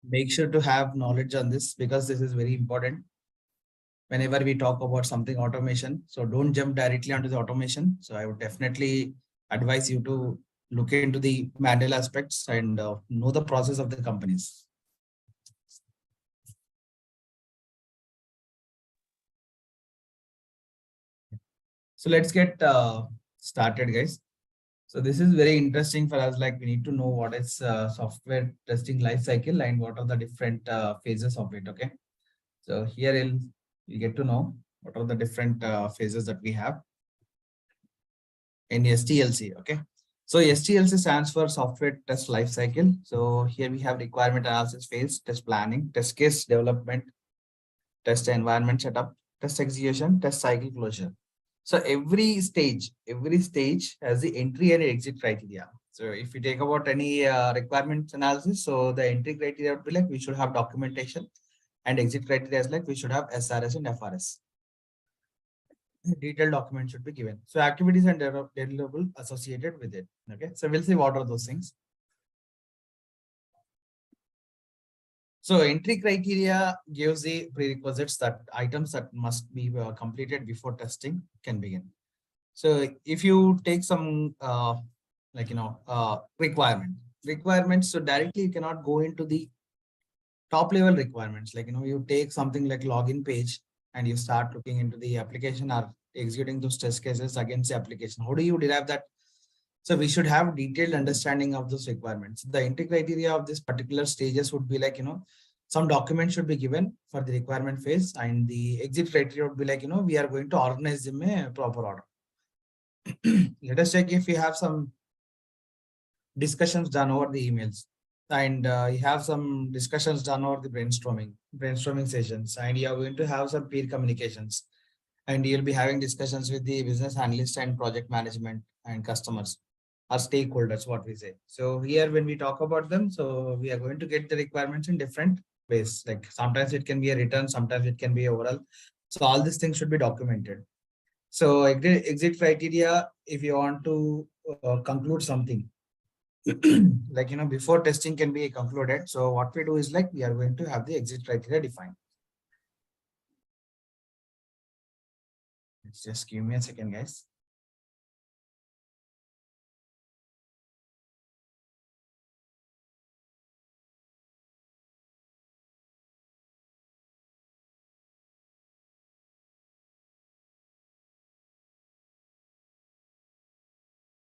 make sure to have knowledge on this because this is very important whenever we talk about something automation. So don't jump directly onto the automation. So I would definitely advise you to look into the manual aspects and know the process of the companies. So let's get started, guys. So this is very interesting for us. Like we need to know what is software testing life cycle and what are the different phases of it. Okay. So here you get to know what are the different phases that we have in STLC. Okay. So STLC stands for software test life cycle. So here we have requirement analysis phase, test planning, test case development, test environment setup, test execution, test cycle closure. So every stage has the entry and exit criteria. So if we take about any requirements analysis, so the entry criteria would be like we should have documentation, and exit criteria is like we should have SRS and FRS. Detailed document should be given. So activities and deliverable associated with it. Okay, so we'll see what are those things. So entry criteria gives the prerequisites that items that must be completed before testing can begin. So if you take some requirements, so directly you cannot go into the top level requirements. Like you take something like login page and you start looking into the application or executing those test cases against the application. How do you derive that? So we should have detailed understanding of those requirements. The entry criteria of this particular stages would be like, some documents should be given for the requirement phase, and the exit criteria would be like, we are going to organize them in a proper order. Let us check if we have some discussions done over the emails, and you have some discussions done over the brainstorming sessions, and you are going to have some peer communications, and you'll be having discussions with the business analyst and project management and customers or stakeholders, what we say. So here when we talk about them, so we are going to get the requirements in different ways. Like sometimes it can be a written, sometimes it can be oral. So all these things should be documented. So exit criteria, if you want to conclude something, like, before testing can be concluded. So what we do is like, we are going to have the exit criteria defined. Just give me a second, guys.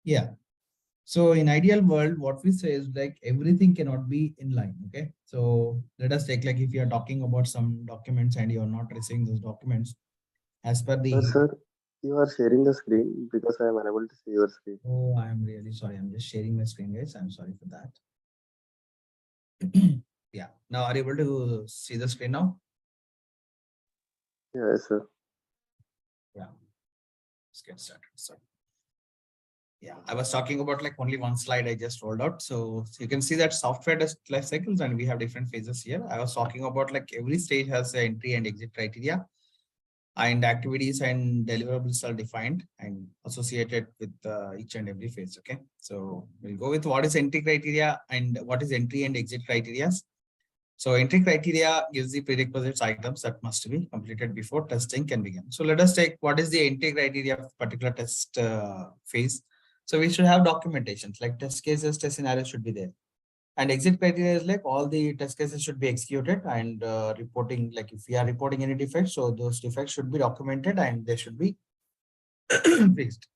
Yeah. So in ideal world, what we say is like everything cannot be in line. Okay. So let us take like if you are talking about some documents and you are not receiving those documents as per the. Sir, you are sharing the screen because I am unable to see your screen. Oh, I am really sorry. I'm just sharing my screen, guys. I'm sorry for that. Yeah. Now are you able to see the screen now? Yes, sir. Yeah. Let's get started. So yeah, I was talking about like only one slide I just rolled out. So you can see that software test life cycles and we have different phases here. I was talking about like every stage has the entry and exit criteria, and activities and deliverables are defined and associated with each and every phase. Okay. So we'll go with what is entry criteria and what is entry and exit criteria. So entry criteria gives the prerequisites items that must be completed before testing can begin. So let us take what is the entry criteria of particular test phase. So we should have documentations like test cases, test scenarios should be there. And exit criteria is like all the test cases should be executed and reporting, like if we are reporting any defects, so those defects should be documented and they should be fixed.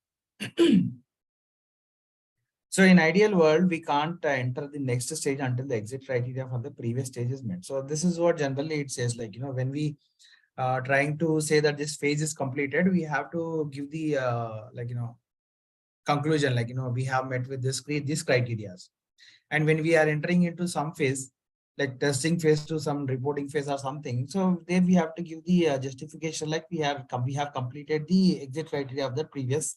So in ideal world, we can't enter the next stage until the exit criteria for the previous stage is met. So this is what generally it says, like, when we trying to say that this phase is completed, we have to give the conclusion, like, we have met with these criteria. And when we are entering into some phase, like testing phase to some reporting phase or something, so there we have to give the justification, like we have completed the exit criteria of the previous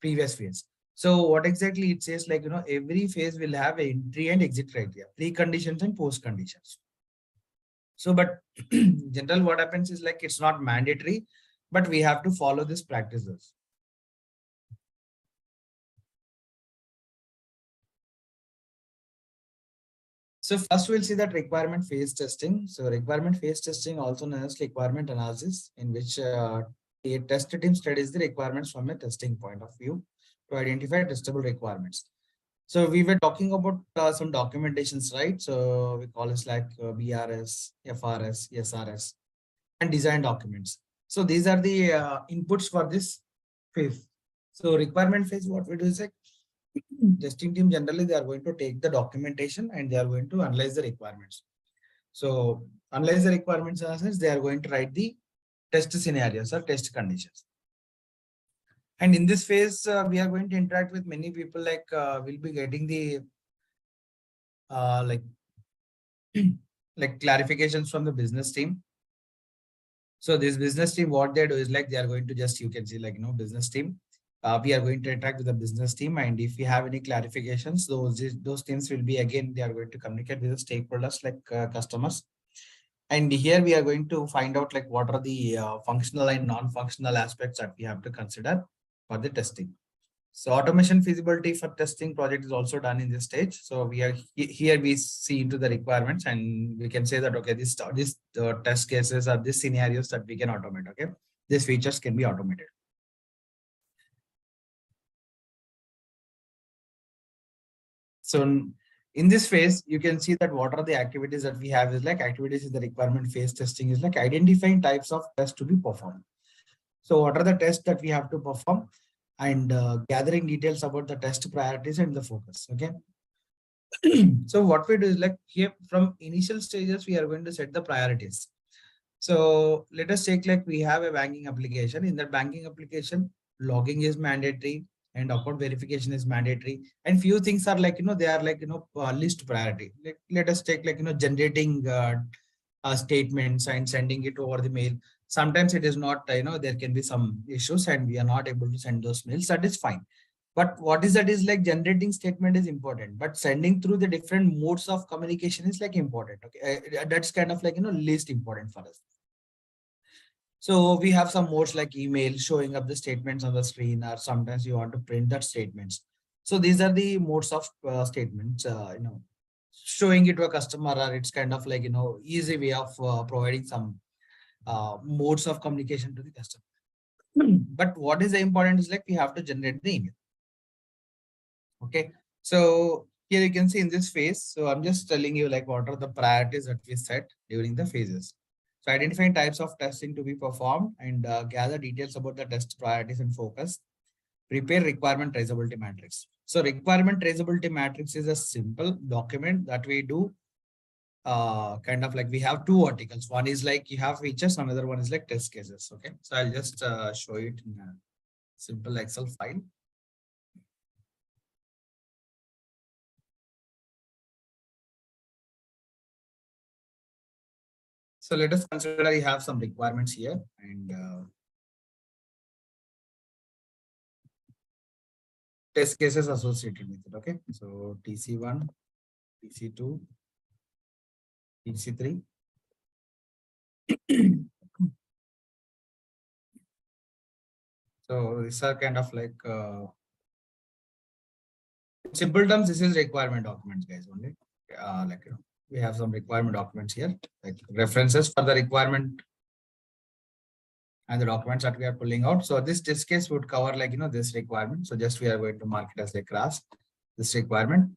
phase. So what exactly it says, like, every phase will have entry and exit criteria, pre-conditions and post-conditions. So, but general what happens is like, it's not mandatory, but we have to follow these practices. So first we'll see that requirement phase testing. So requirement phase testing, also known as requirement analysis, in which a test team studies the requirements from a testing point of view to identify testable requirements. So we were talking about some documentations, right? So we call it like BRS, FRS, SRS, and design documents. So these are the inputs for this phase. So requirement phase, what we do is like testing team generally they are going to take the documentation and they are going to analyze the requirements. So analyze the requirements in a sense they are going to write the test scenarios or test conditions. And in this phase, we are going to interact with many people. Like we'll be getting the like like clarifications from the business team. So this business team, what they do is like they are going to just, you can see like, business team. We are going to interact with the business team, and if we have any clarifications, those teams will be again they are going to communicate with the stakeholders like customers. And here we are going to find out like what are the functional and non-functional aspects that we have to consider for the testing. So automation feasibility for testing project is also done in this stage. So we are here we see into the requirements and we can say that, okay, this test cases are these scenarios that we can automate. Okay, these features can be automated. So in this phase, you can see that what are the activities that we have is like activities in the requirement phase testing is like identifying types of tests to be performed. So what are the tests that we have to perform, and gathering details about the test priorities and the focus. Okay. So what we do is like here from initial stages, we are going to set the priorities. So let us take like we have a banking application. In that banking application, logging is mandatory and account verification is mandatory. And few things are like, they are like, list priority. Like, let us take like, generating statements and sending it over the mail. Sometimes it is not, there can be some issues and we are not able to send those mails. That is fine. But what is that is like generating statement is important, but sending through the different modes of communication is like important. Okay, that's kind of like, least important for us. So we have some modes like email, showing up the statements on the screen, or sometimes you want to print that statements. So these are the modes of statements, showing it to a customer, or it's kind of like, easy way of providing some modes of communication to the customer. But what is important is like we have to generate the email. Okay, so here you can see in this phase. So I'm just telling you like what are the priorities that we set during the phases. So identifying types of testing to be performed and gather details about the test priorities and focus. Prepare requirement traceability matrix. So requirement traceability matrix is a simple document that we do kind of like we have two articles. One is like you have features, another one is like test cases. Okay, so I'll just show it in a simple Excel file. So let us consider you have some requirements here and test cases associated with it. Okay, so TC1, TC2, TC3. So these are kind of like in simple terms, this is requirement documents, guys. Only like we have some requirement documents here, like references for the requirement and the documents that we are pulling out. So this test case would cover like this requirement. So just we are going to mark it as a class, this requirement,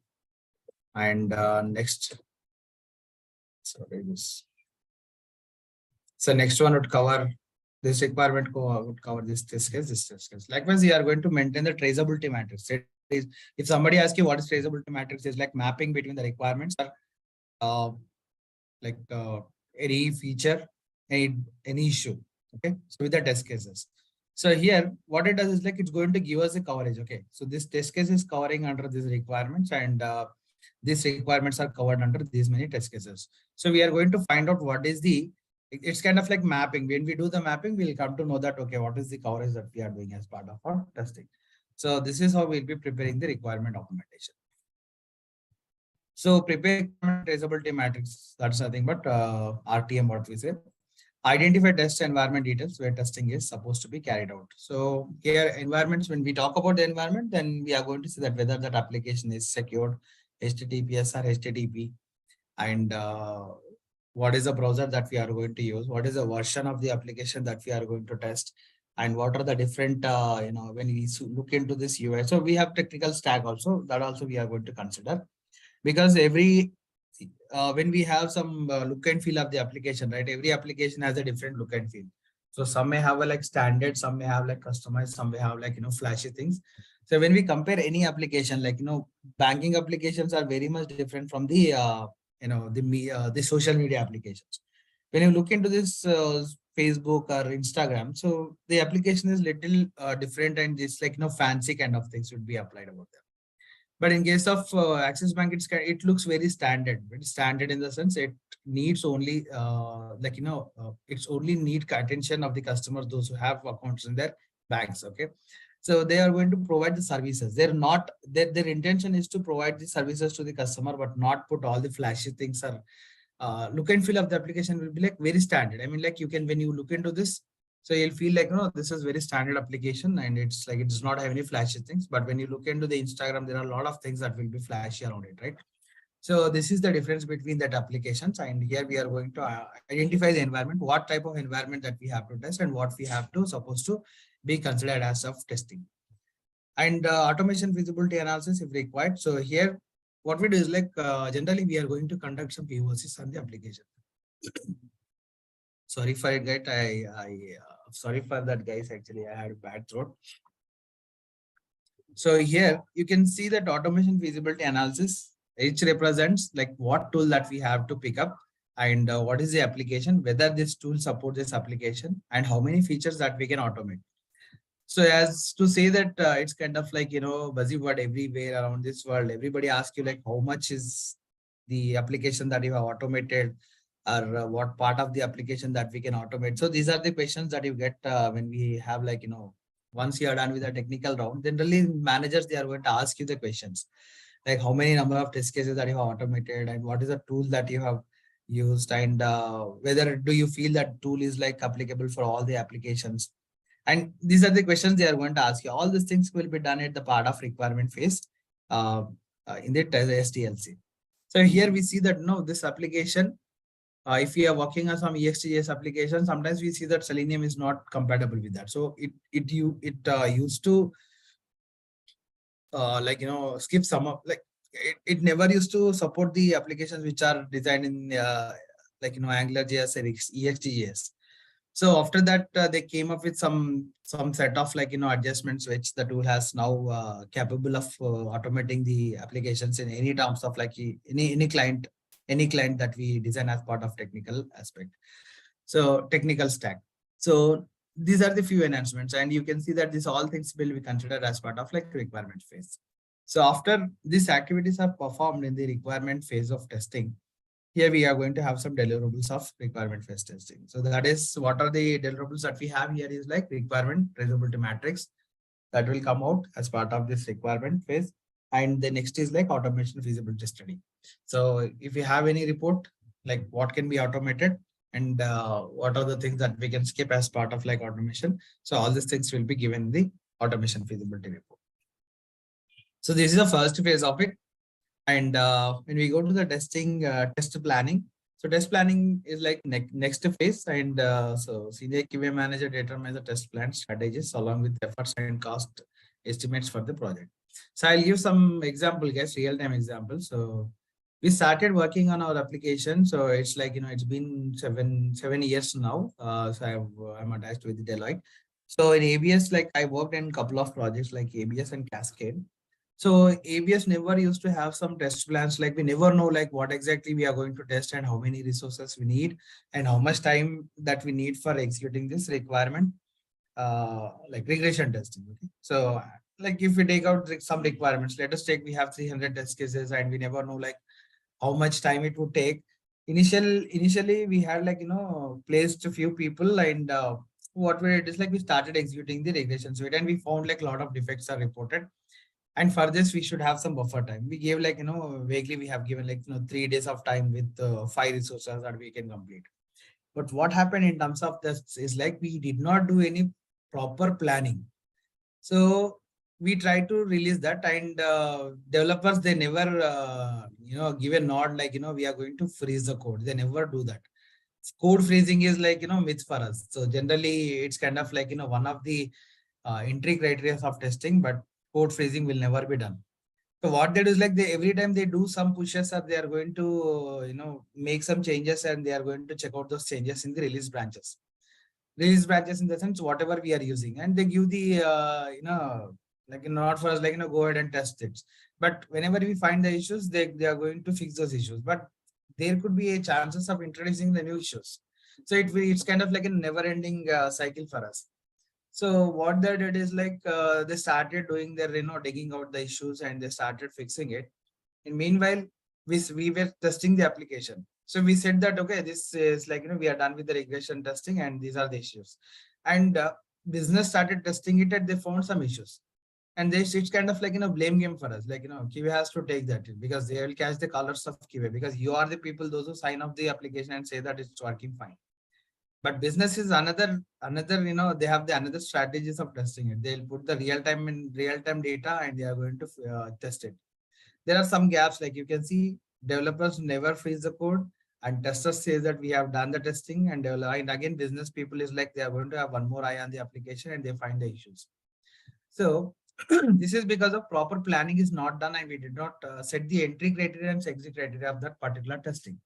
and next. Sorry, this. So next one would cover this requirement would cover this test case, this test case. Likewise, we are going to maintain the traceability matrix. If somebody asks you what is traceability matrix, is like mapping between the requirements or any feature, any issue. Okay, so with the test cases. So here, what it does is like it's going to give us a coverage. Okay, so this test case is covering under these requirements, and these requirements are covered under these many test cases. So we are going to find out what is the. It's kind of like mapping. When we do the mapping, we'll come to know that, okay, what is the coverage that we are doing as part of our testing. So this is how we'll be preparing the requirement documentation. So prepare traceability matrix, that's nothing but RTM, what we say. Identify test environment details where testing is supposed to be carried out. So here environments, when we talk about the environment, then we are going to see that whether that application is secured, HTTPS or HTTP. and what is the browser that we are going to use, what is the version of the application that we are going to test, and what are the different, when we look into this UI. So we have technical stack also, that also we are going to consider, because every when we have some look and feel of the application, right? Every application has a different look and feel. So some may have a like standard, some may have like customized, some may have like, flashy things. So when we compare any application, like, banking applications are very much different from the, the social media applications. When you look into this Facebook or Instagram, so the application is little different, and it's like, fancy kind of things would be applied about them. But in case of Axis Bank, it looks very standard. Very standard in the sense it needs only it's only need attention of the customers, those who have accounts in their banks. Okay, so they are going to provide the services. They're not their intention is to provide the services to the customer, but not put all the flashy things. Or look and feel of the application will be like very standard. I mean, like, you can, when you look into this, so you'll feel like, this is very standard application, and it's like it does not have any flashy things. But when you look into the Instagram, there are a lot of things that will be flashy around it, right? So this is the difference between that applications. And here we are going to identify the environment, what type of environment that we have to test, and what we have to supposed to be considered as of testing. And automation feasibility analysis if required. So here, what we do is like, generally we are going to conduct some POCs on the application. Sorry for it, guys. Sorry for that, guys. Actually, I had a bad throat. So here you can see that automation feasibility analysis, which represents like what tool that we have to pick up, and what is the application, whether this tool supports this application, and how many features that we can automate. So as to say that it's kind of like, buzzword everywhere around this world. Everybody asks you like, how much is the application that you have automated, or what part of the application that we can automate. So these are the questions that you get when we have like, once you are done with the technical round, generally managers, they are going to ask you the questions like how many number of test cases that you have automated, and what is the tool that you have used, and whether do you feel that tool is like applicable for all the applications. And these are the questions they are going to ask you. All these things will be done at the part of requirement phase in the SDLC. So here we see that, no, this application, if we are working on some EXTJS application, sometimes we see that Selenium is not compatible with that. So it used to skip some of like it never used to support the applications which are designed in AngularJS or EXTJS. So after that, they came up with some set of adjustments which the tool has now capable of automating the applications in any terms of like any client that we design as part of technical aspect. So technical stack. So these are the few enhancements, and you can see that these all things will be considered as part of like requirement phase. So after these activities are performed in the requirement phase of testing, here we are going to have some deliverables of requirement phase testing. So that is, what are the deliverables that we have here is like requirement traceability matrix that will come out as part of this requirement phase. And the next is like automation feasibility study. So if you have any report, like what can be automated, and what are the things that we can skip as part of like automation. So all these things will be given in the automation feasibility report. So this is the first phase of it. And when we go to the testing, test planning, so test planning is like next phase. And so senior QA manager determines the test plan strategies along with efforts and cost estimates for the project. So I'll give some example, guys, real-time example. So we started working on our application. So it's like, it's been seven years now. So I'm attached with Deloitte. So in ABS, like I worked in a couple of projects like ABS and Cascade. So ABS never used to have some test plans. Like we never know like what exactly we are going to test, and how many resources we need, and how much time that we need for executing this requirement, like regression testing. Okay. So like if we take out some requirements, let us take, we have 300 test cases, and we never know like how much time it would take. Initially we had like, placed a few people, and what we did is like we started executing the regression suite, and we found like a lot of defects are reported. And for this, we should have some buffer time. We gave like, vaguely we have given like, 3 days of time with 5 resources that we can complete. But what happened in terms of this is like, we did not do any proper planning. So we try to release that, and developers, they never give a nod like we are going to freeze the code. They never do that. Code freezing is like myth for us. So generally it's kind of like one of the entry criteria of testing, but code freezing will never be done. So what they do is like they every time they do some pushes, or they are going to make some changes, and they are going to check out those changes in the release branches. Release branches in the sense whatever we are using, and they give the like not for us like go ahead and test it. But whenever we find the issues, they are going to fix those issues. But there could be a chances of introducing the new issues. So it's kind of like a never ending cycle for us. So what they did is like they started doing their digging out the issues, and they started fixing it. And meanwhile, we were testing the application. So we said that okay, this is like we are done with the regression testing, and these are the issues. And business started testing it, and they found some issues. And it's kind of like blame game for us. Like QA has to take that because they will catch the colors of QA, because you are the people those who sign off the application and say that it's working fine. But business is another they have the another strategies of testing it. They'll put the real time data, and they are going to test it. There are some gaps, like you can see developers never freeze the code, and testers say that we have done the testing, and again business people is like they are going to have one more eye on the application, and they find the issues. So this is because of proper planning is not done, and we did not set the entry criteria and exit criteria of that particular testing.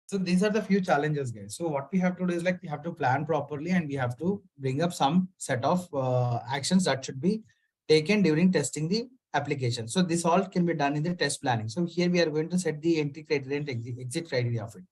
So these are the few challenges, guys. So what we have to do is like we have to plan properly, and we have to bring up some set of actions that should be taken during testing the application. So this all can be done in the test planning. So here we are going to set the entry criteria and exit criteria of it.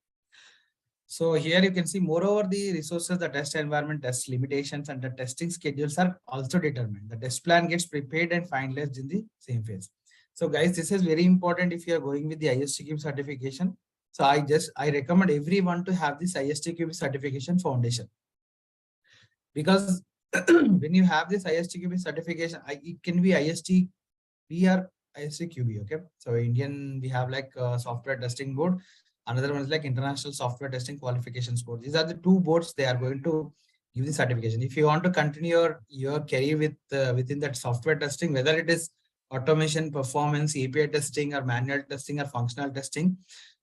So here you can see, moreover, the resources, the test environment, test limitations, and the testing schedules are also determined. The test plan gets prepared and finalized in the same phase. So guys, this is very important if you are going with the ISTQB certification. So I recommend everyone to have this ISTQB certification foundation, because when you have this ISTQB certification, it can be ISTQB or ISTQB. Okay, so Indian, we have like software testing board. Another one is like International Software Testing Qualifications Board. These are the two boards they are going to give the certification. If you want to continue your career with within that software testing, whether it is automation, performance, API testing, or manual testing, or functional testing,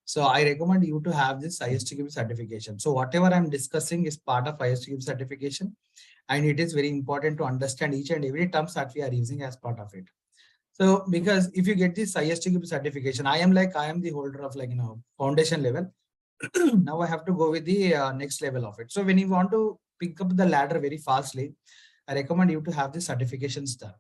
so I recommend you to have this ISTQB certification. So whatever I'm discussing is part of ISTQB certification, and it is very important to understand each and every terms that we are using as part of it. So because if you get this ISTQB certification, I am the holder of foundation level. Now I have to go with the next level of it. So when you want to pick up the ladder very fastly, I recommend you to have the certifications done.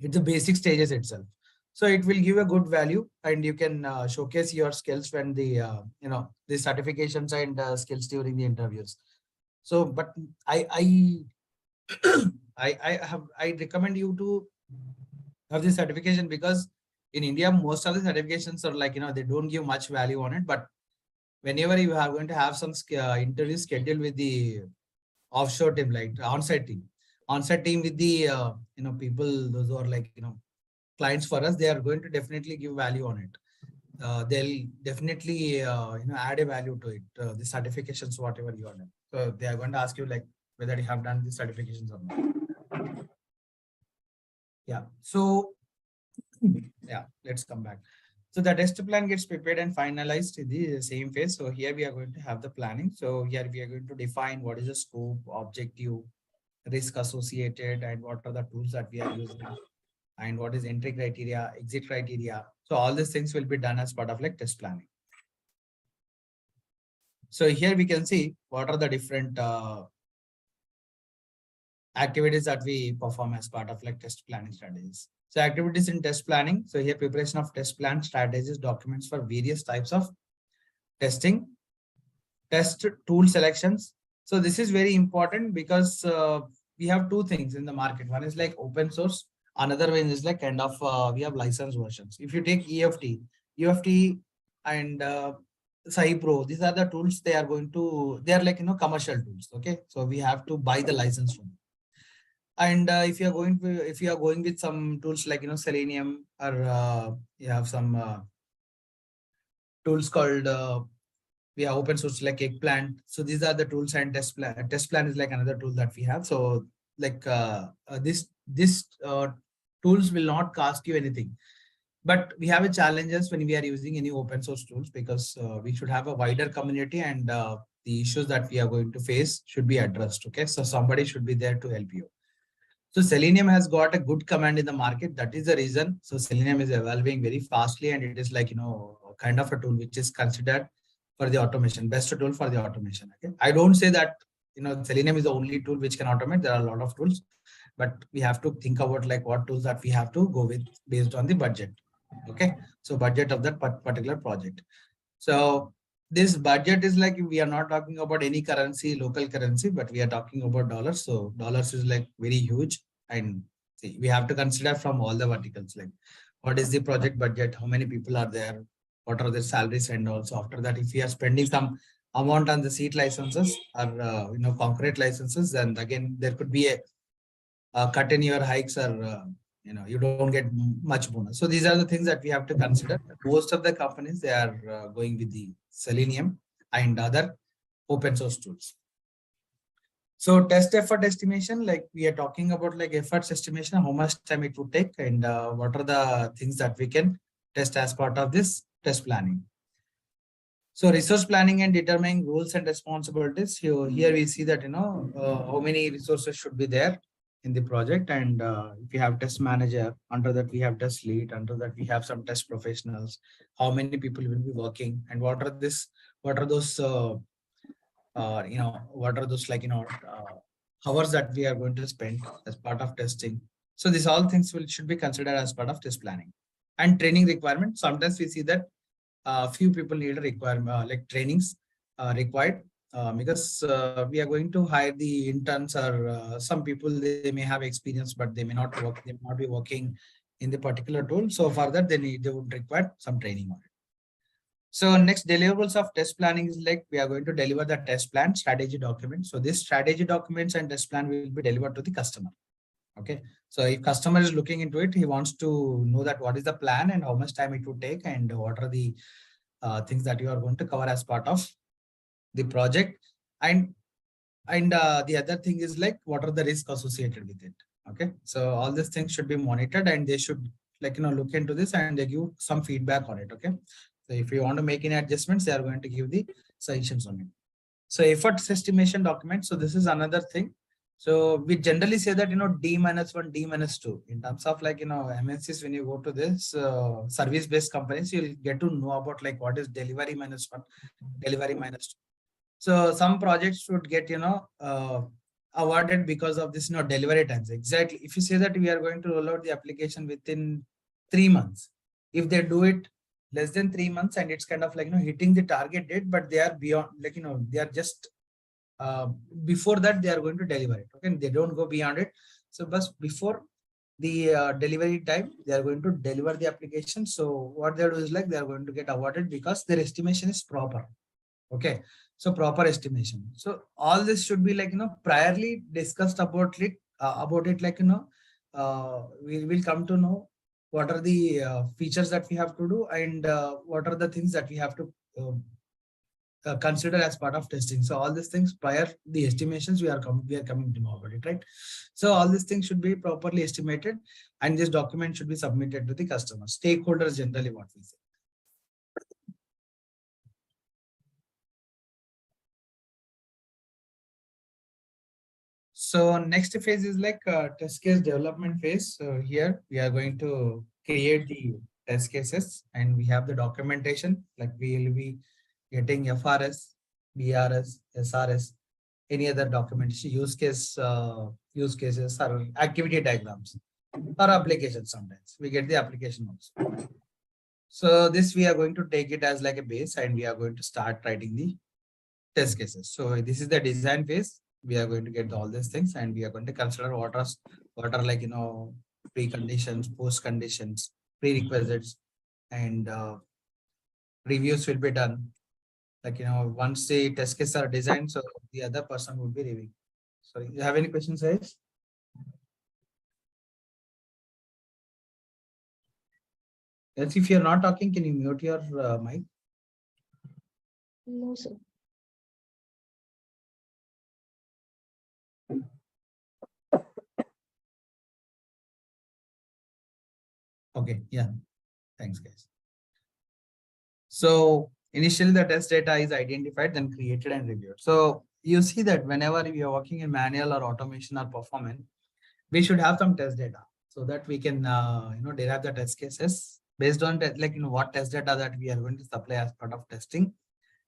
It's the basic stages itself. So it will give a good value, and you can showcase your skills when the the certifications and skills during the interviews. So, but I I recommend you to have this certification, because in India most of the certifications are like they don't give much value on it. But whenever you are going to have some interview scheduled with the offshore team, like on-site team with the people those who are like clients for us, they are going to definitely give value on it. They'll definitely add a value to it, the certifications whatever you are done. So they are going to ask you like whether you have done the certifications or not. Yeah, so yeah, let's come back. So the test plan gets prepared and finalized in the same phase. So here we are going to have the planning. So here we are going to define what is the scope, objective, risk associated, and what are the tools that we are using, and what is entry criteria, exit criteria. So all these things will be done as part of like test planning. So here we can see what are the different activities that we perform as part of like test planning strategies. So activities in test planning. So here preparation of test plan strategies, documents for various types of testing, test tool selections. So this is very important, because we have two things in the market. One is like open source. Another one is like kind of we have licensed versions. If you take UFT and SciPro, these are the tools they are like commercial tools. Okay, so we have to buy the license one. And if you are going with some tools like Selenium, or you have some tools called we have open source like Eggplant. So these are the tools, and test plan is like another tool that we have. So like this tools will not cost you anything. But we have a challenges when we are using any open source tools, because we should have a wider community, and the issues that we are going to face should be addressed. Okay, so somebody should be there to help you. So Selenium has got a good command in the market. That is the reason. So Selenium is evolving very fastly, and it is like, kind of a tool which is considered for the automation, best tool for the automation. Okay, I don't say that Selenium is the only tool which can automate. There are a lot of tools, but we have to think about like what tools that we have to go with based on the budget. Okay, so budget of that particular project. So this budget is like, we are not talking about any currency, local currency, but we are talking about dollars. So dollars is like very huge, and see, we have to consider from all the verticals, like what is the project budget, how many people are there, what are their salaries, and also after that, if we are spending some amount on the seat licenses or concrete licenses, then again there could be a cut in your hikes, or you don't get much bonus. So these are the things that we have to consider. Most of the companies, they are going with the Selenium and other open source tools. So test effort estimation, like we are talking about like efforts estimation, how much time it would take, and what are the things that we can test as part of this test planning. So resource planning and determining roles and responsibilities. Here we see that, how many resources should be there in the project. And if you have test manager, under that we have test lead, under that we have some test professionals, how many people will be working, and what are those, what are those hours that we are going to spend as part of testing. So these all things should be considered as part of test planning. And training requirement. Sometimes we see that few people need a requirement, like trainings required, because we are going to hire the interns, or some people, they may have experience, but they may not work, they may not be working in the particular tool. So for that, they would require some training on it. So next deliverables of test planning is like, we are going to deliver the test plan strategy document. So this strategy documents and test plan will be delivered to the customer. Okay, so if customer is looking into it, he wants to know that what is the plan and how much time it would take, and what are the things that you are going to cover as part of the project. And the other thing is like, what are the risks associated with it. Okay, so all these things should be monitored, and they should look into this, and they give some feedback on it. Okay, so if you want to make any adjustments, they are going to give the suggestions on it. So efforts estimation document. So this is another thing. So we generally say that, D-1, D-2 in terms of like, MNCs, when you go to this service-based companies, you'll get to know about like what is delivery -1, delivery -2. So some projects would get, awarded because of this, delivery times. Exactly. If you say that we are going to roll out the application within 3 months, if they do it less than 3 months, and it's kind of like, hitting the target date, but they are beyond, like, they are just before that they are going to deliver it. Okay, they don't go beyond it. So but before the delivery time, they are going to deliver the application. So what they do is like, they are going to get awarded because their estimation is proper. Okay, so proper estimation. So all this should be like, priorly discussed about it, like, we will come to know what are the features that we have to do, and what are the things that we have to consider as part of testing. So all these things prior the estimations, we are coming to know about it, right? So all these things should be properly estimated, and this document should be submitted to the customer. Stakeholders, generally what we say. So next phase is like test case development phase. So here we are going to create the test cases, and we have the documentation, like we will be getting FRS, BRS, SRS, any other documentation, use cases or activity diagrams or applications. Sometimes we get the application also. So this we are going to take it as like a base, and we are going to start writing the test cases. So this is the design phase. We are going to get all these things, and we are going to consider what are like, preconditions, post conditions, prerequisites, and reviews will be done. Like, once the test cases are designed, so the other person would be reviewing. So you have any questions, guys? Yes, if you're not talking, can you mute your mic? No, sir. Okay, yeah, thanks guys. So initially the test data is identified, then created and reviewed. So you see that whenever we are working in manual or automation or performance, we should have some test data so that we can derive the test cases based on that, like what test data that we are going to supply as part of testing,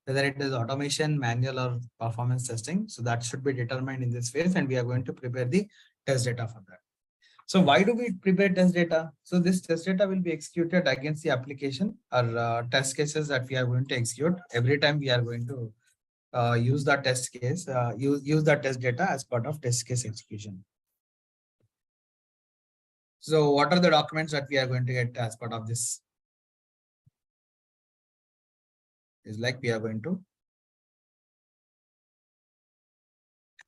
whether it is automation, manual or performance testing. So that should be determined in this phase, and we are going to prepare the test data for that. So why do we prepare test data? So this test data will be executed against the application or test cases that we are going to execute. Every time we are going to use the test case, use the test data as part of test case execution. So what are the documents that we are going to get as part of this? Is like we are going to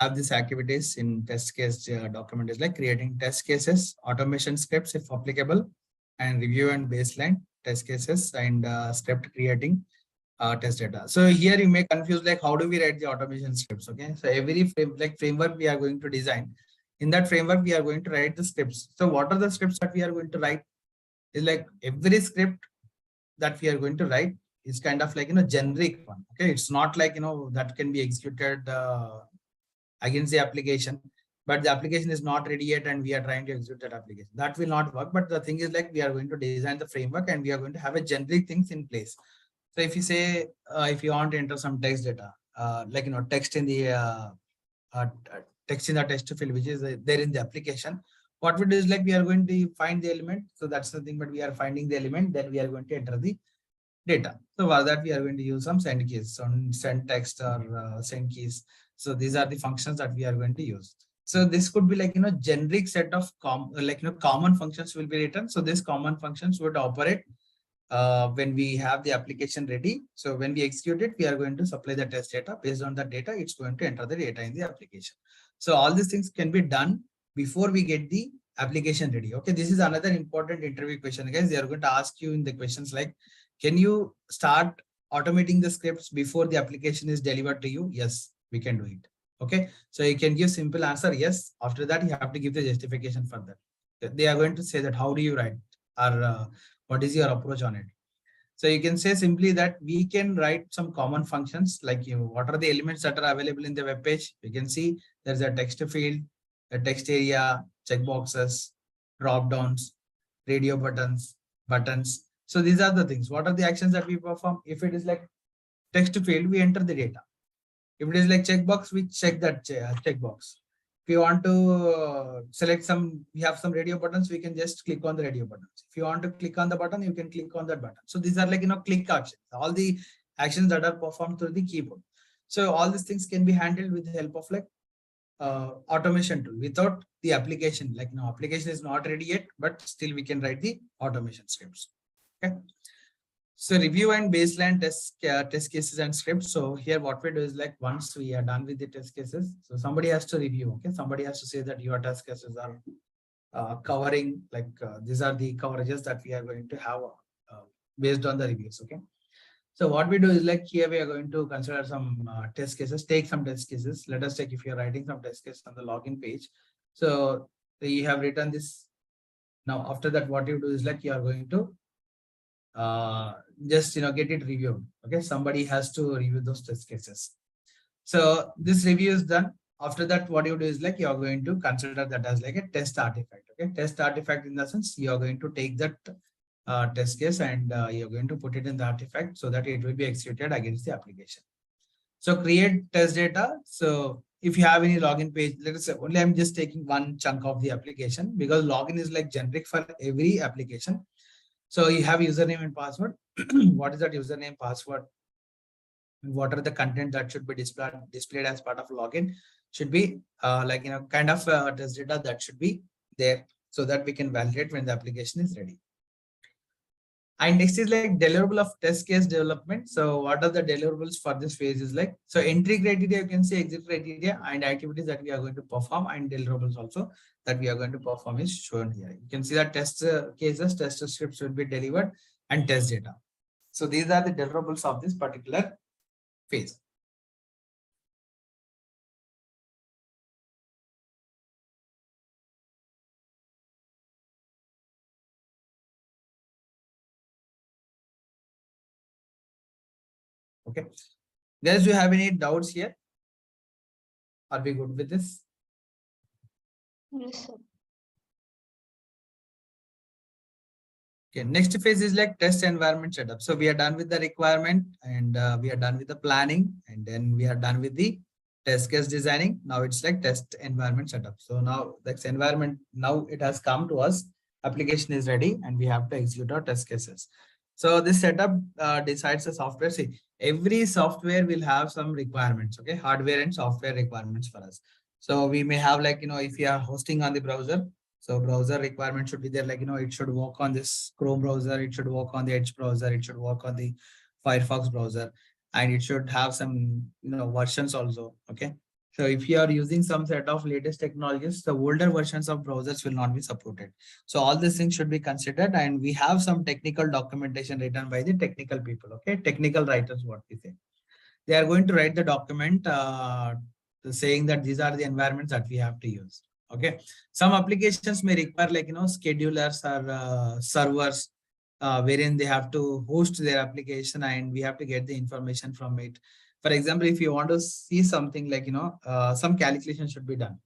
have these activities in test case document is like creating test cases, automation scripts if applicable, and review and baseline test cases and script creating test data. So here you may confuse like how do we write the automation scripts? Okay, so every framework we are going to design. In that framework, we are going to write the scripts. So what are the scripts that we are going to write? Is like every script that we are going to write is kind of like generic one. Okay, it's not like that can be executed against the application, but the application is not ready yet and we are trying to execute that application. That will not work. But the thing is like we are going to design the framework and we are going to have a generic things in place. So if you say, if you want to enter some text data, text in the uh, text in the text field, which is there in the application, what we do is like we are going to find the element. So that's the thing, but we are finding the element, then we are going to enter the data. So for that, we are going to use some send keys, some send text or send keys. So these are the functions that we are going to use. So this could be like, generic set of common functions will be written. So these common functions would operate when we have the application ready. So when we execute it, we are going to supply the test data. Based on that data, it's going to enter the data in the application. So all these things can be done before we get the application ready. Okay, this is another important interview question, guys. They are going to ask you in the questions like, can you start automating the scripts before the application is delivered to you? Yes, we can do it. Okay, so you can give simple answer yes. After that, you have to give the justification for that. They are going to say that how do you write, or what is your approach on it? So you can say simply that we can write some common functions like what are the elements that are available in the web page. You can see there's a text field, a text area, checkboxes, drop downs, radio buttons. So these are the things. What are the actions that we perform? If it is like text field, we enter the data. If it is like checkbox, we check that checkbox. If you want to select some, we have some radio buttons, we can just click on the radio buttons. If you want to click on the button, you can click on that button. So these are like, click actions, all the actions that are performed through the keyboard. So all these things can be handled with the help of like automation tool without the application. Like application is not ready yet, but still we can write the automation scripts. Okay. So review and baseline test cases and scripts. So here what we do is like once we are done with the test cases, so somebody has to review. Okay, somebody has to say that your test cases are covering these are the coverages that we are going to have based on the reviews. Okay. So what we do is like here we are going to consider some test cases, take some test cases. Let us take if you're writing some test cases on the login page. So you have written this. Now after that, what you do is like you are going to just get it reviewed. Okay, somebody has to review those test cases. So this review is done. After that, what you do is like you are going to consider that as like a test artifact. Okay, test artifact in the sense you are going to take that test case and you're going to put it in the artifact so that it will be executed against the application. So create test data. So if you have any login page, let us say only I'm just taking one chunk of the application because login is like generic for every application. So you have username and password. What is that username, password? What are the content that should be displayed as part of login? Should be kind of test data that should be there so that we can validate when the application is ready. And next is like deliverable of test case development. So what are the deliverables for this phase is like, so entry criteria, you can see exit criteria and activities that we are going to perform, and deliverables also that we are going to perform is shown here. You can see that test cases, test scripts will be delivered and test data. So these are the deliverables of this particular phase. Okay. Guys, do you have any doubts here? Are we good with this? Yes, sir. Okay, next phase is like test environment setup. So we are done with the requirement and we are done with the planning and then we are done with the test case designing. Now it's like test environment setup. So now that's environment. Now it has come to us. Application is ready and we have to execute our test cases. So this setup decides the software. See, every software will have some requirements. Okay, hardware and software requirements for us. So we may have like, if you are hosting on the browser, so browser requirement should be there, like, it should work on this Chrome browser, it should work on the Edge browser, it should work on the Firefox browser, and it should have some, versions also. Okay. So if you are using some set of latest technologies, the older versions of browsers will not be supported. So all these things should be considered, and we have some technical documentation written by the technical people. Okay. Technical writers, what we say. They are going to write the document saying that these are the environments that we have to use. Okay. Some applications may require like, schedulers or servers wherein they have to host their application and we have to get the information from it. For example, if you want to see something like, some calculation should be done.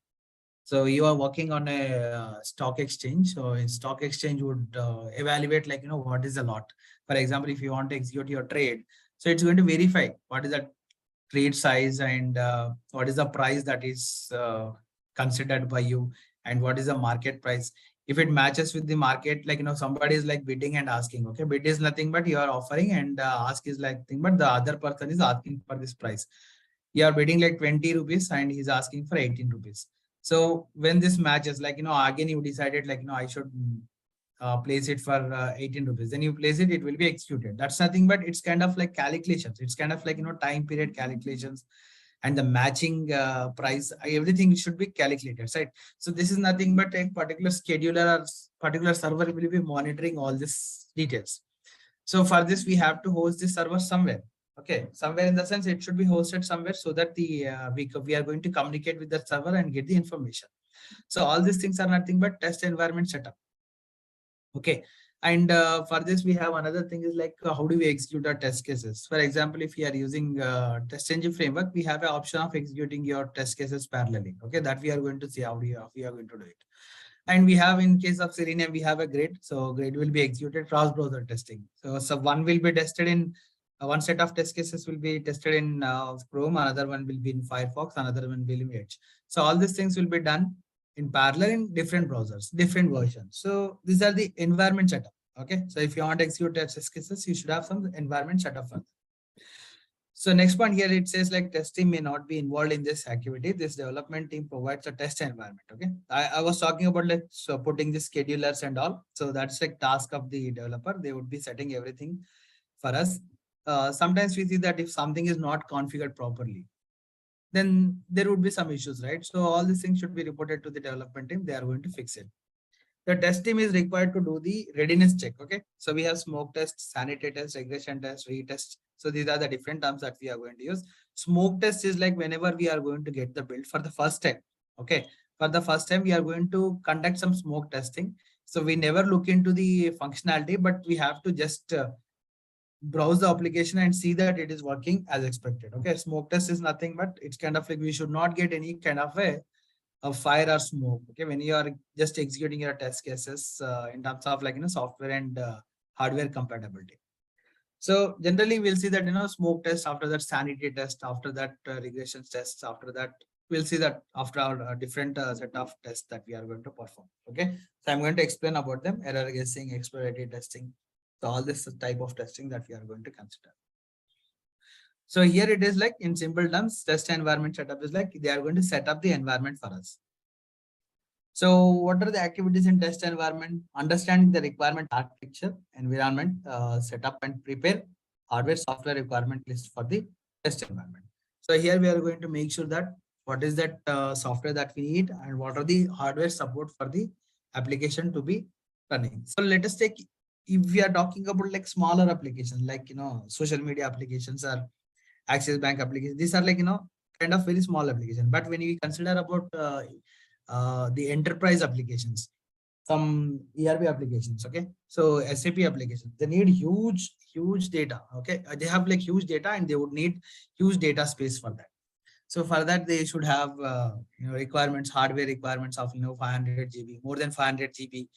So you are working on a stock exchange. So in stock exchange would evaluate like, what is the lot. For example, if you want to execute your trade, so it's going to verify what is the trade size and what is the price that is considered by you and what is the market price. If it matches with the market, like, somebody is like bidding and asking, okay, bid is nothing but you are offering and ask is like thing, but the other person is asking for this price. You are bidding like 20 rupees and he's asking for 18 rupees. So when this matches, like, again, you decided like, I should place it for 18 rupees. Then you place it, it will be executed. That's nothing but it's kind of like calculations. It's kind of like, time period calculations and the matching price, everything should be calculated, right? So this is nothing but a particular scheduler or particular server will be monitoring all these details. So for this, we have to host the server somewhere. Okay, somewhere in the sense it should be hosted somewhere so that the we are going to communicate with the server and get the information. So all these things are nothing but test environment setup. Okay. And for this, we have another thing is like, how do we execute our test cases? For example, if you are using TestNG framework, we have an option of executing your test cases parallelly. Okay, that we are going to see how we are going to do it. And we have, in case of Selenium, we have a grid. So grid will be executed cross-browser testing. So one will be tested in one set of test cases will be tested in Chrome, another one will be in Firefox, another one will be in Edge. So all these things will be done in parallel in different browsers, different versions. So these are the environment setup. Okay. So if you want to execute test cases, you should have some environment setup for that. So next point here, it says like testing may not be involved in this activity. This development team provides a test environment. Okay. I was talking about like so putting the schedulers and all. So that's like task of the developer. They would be setting everything for us. Sometimes we see that if something is not configured properly, then there would be some issues, right? So all these things should be reported to the development team. They are going to fix it. The test team is required to do the readiness check. Okay. So we have smoke test, sanity test, regression test, retest. So these are the different terms that we are going to use. Smoke test is like whenever we are going to get the build for the first time. Okay. For the first time, we are going to conduct some smoke testing. So we never look into the functionality, but we have to just browse the application and see that it is working as expected. Okay. Smoke test is nothing, but it's kind of like we should not get any kind of a fire or smoke. Okay. When you are just executing your test cases in terms of like, software and hardware compatibility. So generally we'll see that, smoke test, after that sanity test, after that regression tests, after that we'll see that after our different set of tests that we are going to perform. Okay. So I'm going to explain about them: error guessing, exploratory testing. So all this type of testing that we are going to consider. So here it is like in simple terms, test environment setup is like they are going to set up the environment for us. So what are the activities in test environment? Understanding the requirement architecture, environment, setup and prepare hardware software requirement list for the test environment. So here we are going to make sure that what is that software that we need and what are the hardware support for the application to be running. So let us take, if we are talking about like smaller applications, like, social media applications or Axis Bank applications, these are like, kind of very small application. But when we consider about the enterprise applications, some ERP applications. Okay, so SAP applications, they need huge data. Okay, they have like huge data and they would need huge data space for that. So for that, they should have requirements, hardware requirements of 500 GB, more than 500 GB,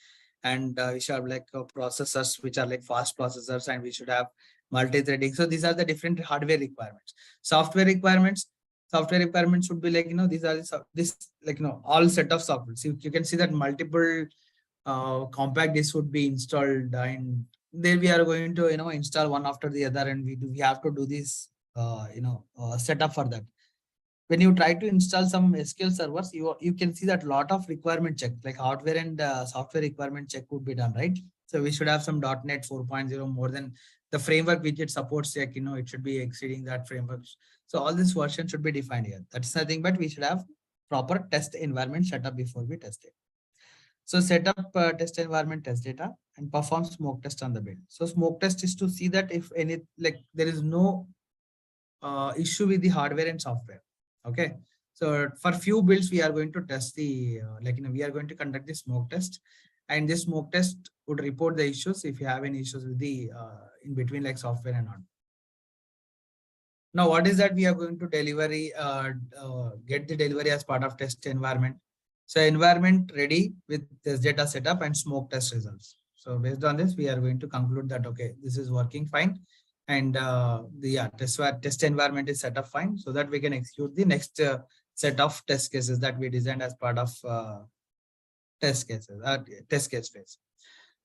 and we should have like processors which are like fast processors, and we should have multi-threading. So these are the different hardware requirements. Software requirements, software requirements should be like these are this like all set of software. So you can see that multiple compact disc would be installed, and there we are going to install one after the other, and we have to do this setup for that. When you try to install some SQL servers, you can see that lot of requirement check, like hardware and software requirement check would be done, right? So we should have some .NET 4.0, more than the framework which it supports check, it should be exceeding that framework. So all this version should be defined here. That's nothing but we should have proper test environment set up before we test it. So set up test environment, test data, and perform smoke test on the build. So smoke test is to see that if any, like there is no issue with the hardware and software. Okay, so for few builds we are going to test the we are going to conduct the smoke test, and this smoke test would report the issues if you have any issues with the in between like software and on. Now what is that we are going to delivery get the delivery as part of test environment. So environment ready with test data setup and smoke test results. So based on this, we are going to conclude that okay, this is working fine, and the test environment is set up fine, so that we can execute the next set of test cases that we designed as part of test case phase.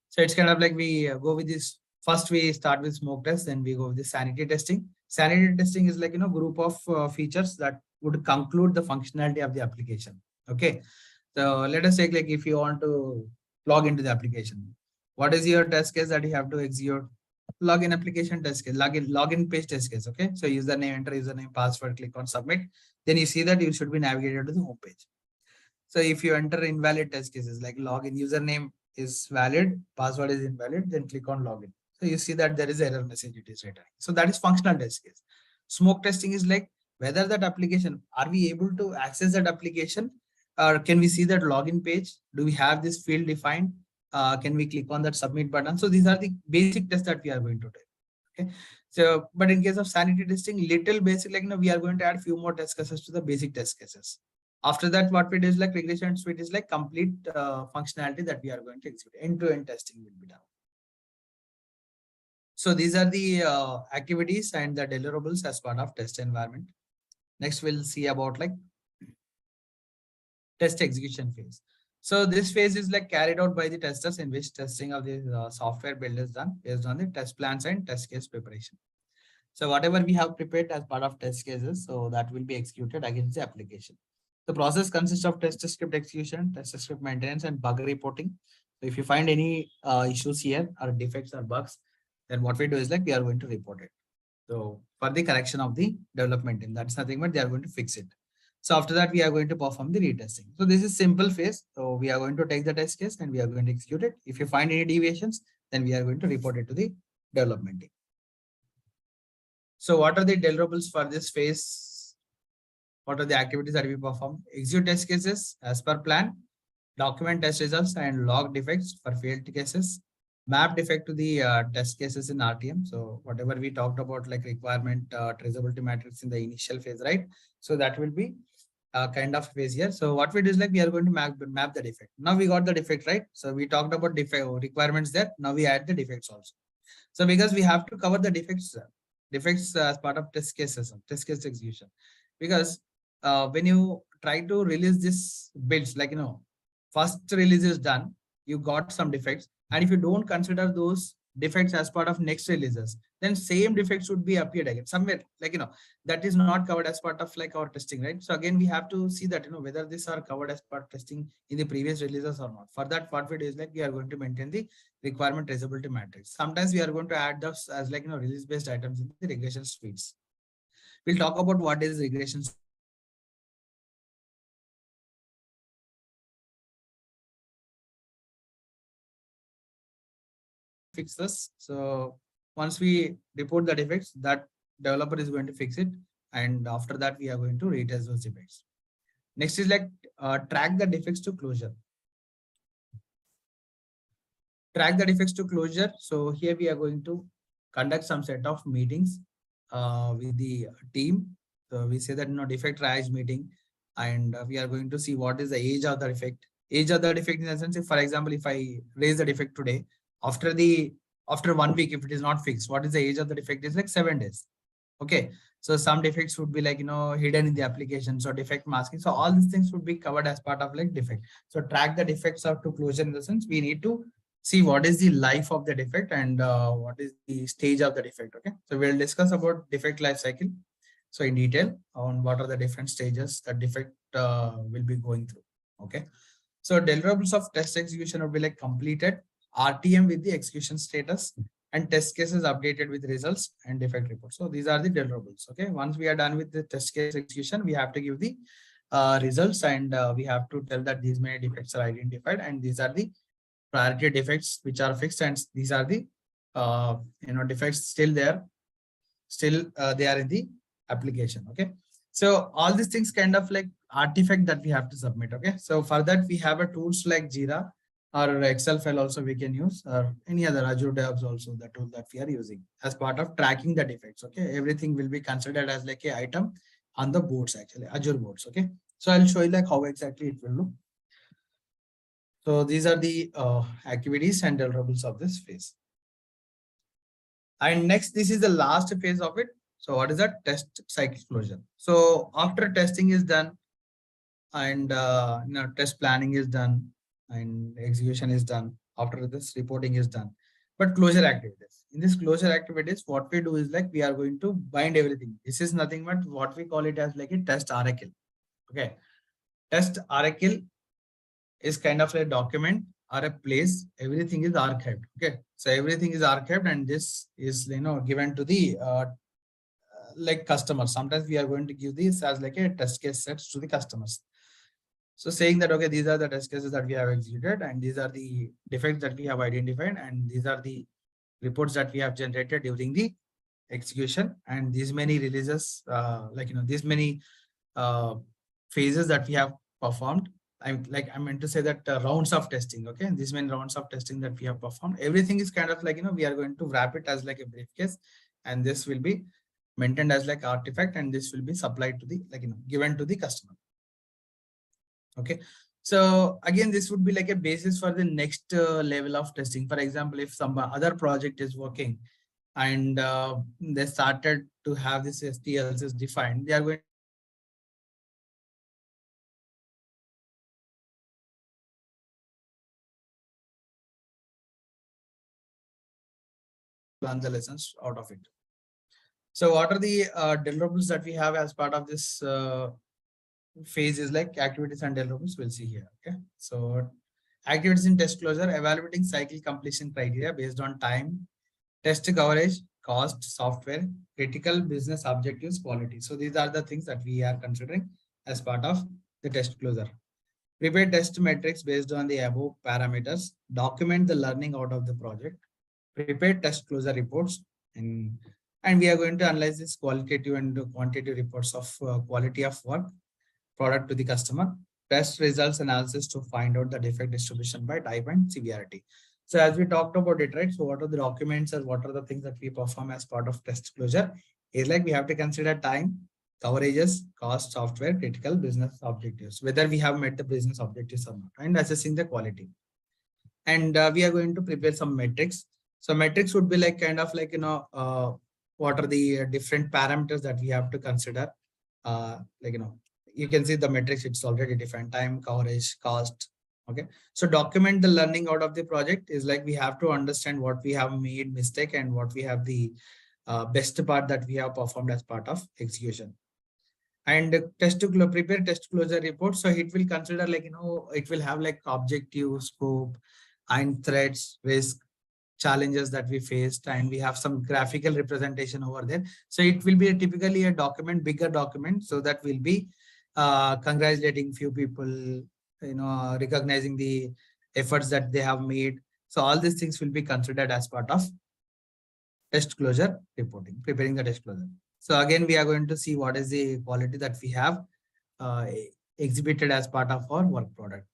So it's kind of like we go with this. First, we start with smoke test, then we go with the sanity testing. Sanity testing is like group of features that would conclude the functionality of the application. Okay, so let us take like if you want to log into the application, what is your test case that you have to execute? Login application test case, login page test case. Okay, so username, enter username, password, click on submit. Then you see that you should be navigated to the home page. So if you enter invalid test cases like login username is valid, password is invalid, then click on login. So you see that there is error message it is returning. So that is functional test case. Smoke testing is like whether that application, are we able to access that application, or can we see that login page? Do we have this field defined? Can we click on that submit button? So these are the basic tests that we are going to do. Okay. So, but in case of sanity testing, little basic, like we are going to add few more test cases to the basic test cases. After that, what we do is like regression suite is like complete functionality that we are going to execute. End-to-end testing will be done. So these are the activities and the deliverables as part of test environment. Next, we'll see about like test execution phase. So this phase is like carried out by the testers, in which testing of the software build is done based on the test plans and test case preparation. So whatever we have prepared as part of test cases, so that will be executed against the application. The process consists of test script execution, test script maintenance, and bug reporting. So if you find any issues here or defects or bugs, then what we do is like we are going to report it. So for the correction of the development team, that's nothing but they are going to fix it. So after that, we are going to perform the retesting. So this is simple phase. So we are going to take the test case and we are going to execute it. If you find any deviations, then we are going to report it to the development team. So what are the deliverables for this phase? What are the activities that we perform? Execute test cases as per plan, document test results and log defects for failed cases, map defect to the test cases in RTM. So whatever we talked about, like requirement traceability matrix in the initial phase, right? So that will be kind of phase here. So what we do is like we are going to map the defect. Now we got the defect, right? So we talked about defect requirements there. Now we add the defects also. So because we have to cover the defects as part of test cases, test case execution, because when you try to release this builds, like first release is done, you got some defects, and if you don't consider those defects as part of next releases, then same defects would be appeared again somewhere, like that is not covered as part of like our testing, right? So again, we have to see that whether these are covered as part of testing in the previous releases or not. For that, what we do is like we are going to maintain the requirement traceability matrix. Sometimes we are going to add those as like release based items in the regression suites. We'll talk about what is regression. Fix this. So once we report the defects, that developer is going to fix it, and after that we are going to retest those defects. Next is like track the defects to closure. track the defects to closure. So here we are going to conduct some set of meetings with the team. So we say that defect triage meeting, and we are going to see what is the age of the defect. Age of the defect in the sense, if for example, if I raise the defect today, after 1 week, if it is not fixed, what is the age of the defect? Is like 7 days. Okay. So some defects would be like hidden in the application. So defect masking. So all these things would be covered as part of like defect. So track the defects up to closure in the sense we need to see what is the life of the defect and what is the stage of the defect. Okay. So we'll discuss about defect life cycle. So in detail on what are the different stages that defect will be going through. Okay. So deliverables of test execution will be like completed, RTM with the execution status, and test cases updated with results and defect reports. So these are the deliverables. Okay. Once we are done with the test case execution, we have to give the results, and we have to tell that these many defects are identified, and these are the priority defects which are fixed, and these are the defects still there, they are in the application. Okay. So all these things kind of like artifact that we have to submit. Okay. So for that we have a tools like Jira or Excel file also we can use, or any other Azure DevOps also, the tool that we are using as part of tracking the defects. Okay. Everything will be considered as like a item on the boards, actually Azure boards. Okay. So I'll show you like how exactly it will look. So these are the activities and deliverables of this phase. And next, this is the last phase of it. So what is that? Test cycle closure. So after testing is done and test planning is done and execution is done, after this reporting is done, but closure activities. In this closure activities, what we do is like we are going to bind everything. This is nothing but what we call it as like a test oracle. Okay. Test oracle is kind of a document or a place. Everything is archived. Okay. So everything is archived, and this is given to the like customers. Sometimes we are going to give this as like a test case sets to the customers. So saying that, okay, these are the test cases that we have executed, and these are the defects that we have identified, and these are the reports that we have generated during the execution, and these many releases, these many phases that we have performed. I meant to say that rounds of testing. Okay, and these many rounds of testing that we have performed, everything is kind of like we are going to wrap it as like a briefcase, and this will be maintained as like artifact, and this will be supplied to the given to the customer. Okay. So again, this would be like a basis for the next level of testing. For example, if some other project is working and they started to have this STLs defined, they are going to learn the lessons out of it. So what are the deliverables that we have as part of this phase is like activities and deliverables we'll see here. Okay. So activities in test closure, evaluating cycle completion criteria based on time, test coverage, cost, software, critical business objectives, quality. So these are the things that we are considering as part of the test closure. Prepare test metrics based on the above parameters, document the learning out of the project, prepare test closure reports, and we are going to analyze this qualitative and quantitative reports of quality of work, product to the customer, test results analysis to find out the defect distribution by type and severity. So as we talked about it, right? So what are the documents or what are the things that we perform as part of test closure? Is like we have to consider time, coverages, cost, software, critical business objectives, whether we have met the business objectives or not, and assessing the quality. And we are going to prepare some metrics. So metrics would be like kind of like, what are the different parameters that we have to consider? You can see the metrics, it's already defined: time, coverage, cost. Okay. So document the learning out of the project is like we have to understand what we have made mistake and what we have the best part that we have performed as part of execution. And prepare test closure report. So it will consider like, it will have like objective, scope, and threats, risk, challenges that we faced, and we have some graphical representation over there. So it will be typically a document, bigger document, so that will be congratulating few people, recognizing the efforts that they have made. So all these things will be considered as part of test closure reporting, preparing the test closure. So again, we are going to see what is the quality that we have exhibited as part of our work product.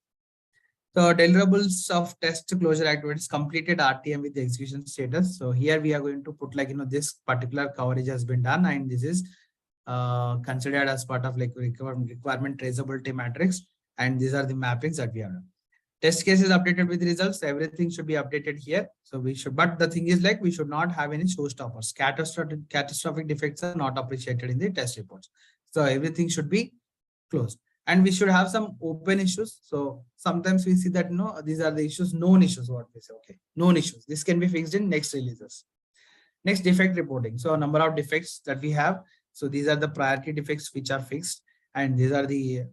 So deliverables of test closure activities completed RTM with the execution status. So here we are going to put like, this particular coverage has been done and this is considered as part of like requirement traceability matrix. And these are the mappings that we have done. Test cases updated with results. Everything should be updated here. So we should, but the thing is like, we should not have any showstoppers. Catastrophic defects are not appreciated in the test reports. So everything should be closed. And we should have some open issues. So sometimes we see that, these are the issues, known issues, what we say, okay, known issues. This can be fixed in next releases. Next, defect reporting. So a number of defects that we have. So these are the priority defects which are fixed. And these are the,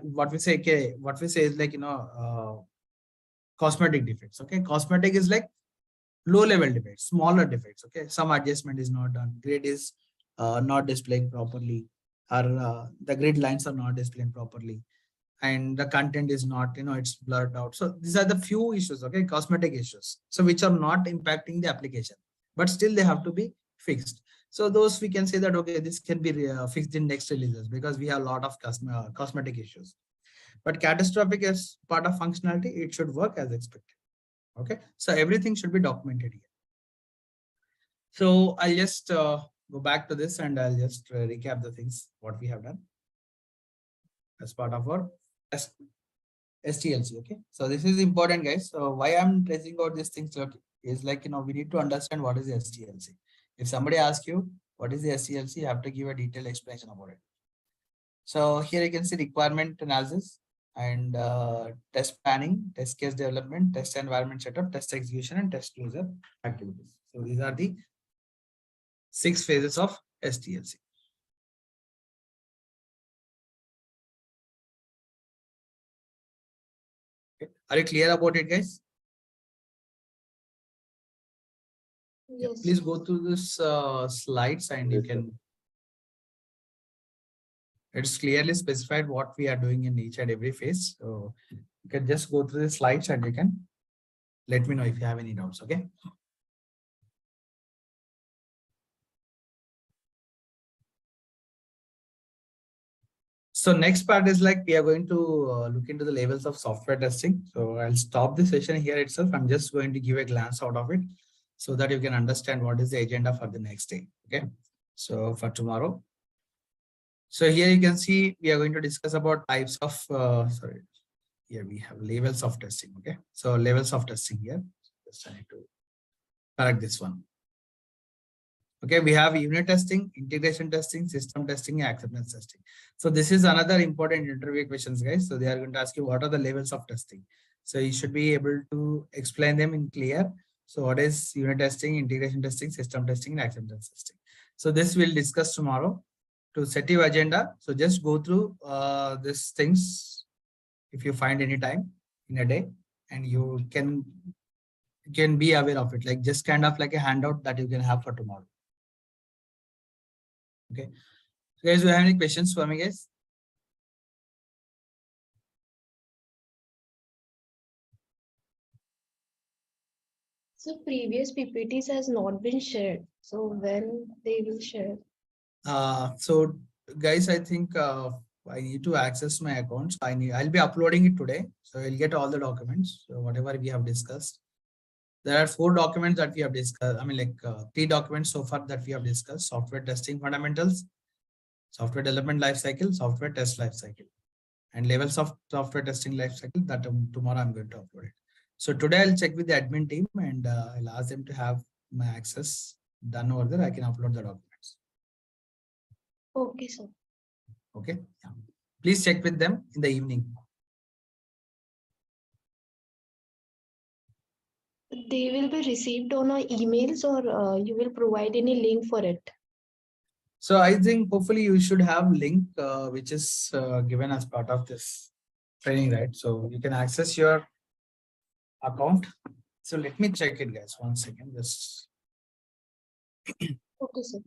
what we say is like, cosmetic defects. Okay. Cosmetic is like low level defects, smaller defects. Okay. Some adjustment is not done. Grid is not displaying properly, or the grid lines are not displayed properly, and the content is not, it's blurred out. So these are the few issues, okay, cosmetic issues, so which are not impacting the application, but still they have to be fixed. So those we can say that, okay, this can be fixed in next releases because we have a lot of cosmetic issues. But catastrophic as part of functionality, it should work as expected. Okay, so everything should be documented here. So I'll just go back to this and I'll just recap the things what we have done as part of our STLC. Okay, so this is important, guys. So why I'm tracing out these things is like, we need to understand what is the STLC. If somebody asks you what is the STLC, you have to give a detailed explanation about it. So here you can see requirement analysis and test planning, test case development, test environment setup, test execution, and test closure activities. So these are the 6 phases of STLC. Okay. Are you clear about it, guys? Yes. Please go through this slides and you can. It's clearly specified what we are doing in each and every phase. So you can just go through the slides and you can let me know if you have any doubts. Okay. So next part is like, we are going to look into the levels of software testing. So I'll stop the session here itself. I'm just going to give a glance out of it so that you can understand what is the agenda for the next day. Okay. So for tomorrow. So here you can see, we are going to discuss about types of, here we have levels of testing. Okay. So levels of testing here. Just I need to correct this one. Okay, we have unit testing, integration testing, system testing, and acceptance testing. So this is another important interview questions, guys. So they are going to ask you what are the levels of testing. So you should be able to explain them in clear. So what is unit testing, integration testing, system testing, and acceptance testing. So this we'll discuss tomorrow. To set your agenda, so just go through these things if you find any time in a day, and you can be aware of it, like just kind of like a handout that you can have for tomorrow. Okay, so guys, do you have any questions for me, guys? So previous PPTs has not been shared. So when they will share? So guys, I think I need to access my accounts. I'll be uploading it today. So I'll get all the documents. So whatever we have discussed. There are 4 documents that we have discussed. I mean, like 3 documents so far that we have discussed: software testing fundamentals, software development lifecycle, software test lifecycle, and levels of software testing lifecycle that tomorrow I'm going to upload it. So today I'll check with the admin team and I'll ask them to have my access done over there. I can upload the documents. Okay, sir. Okay. Yeah. Please check with them in the evening. They will be received on our emails, or you will provide any link for it? So I think hopefully you should have link which is given as part of this training, right? So you can access your account. So let me check it, guys. 1 second. Just Okay, sir.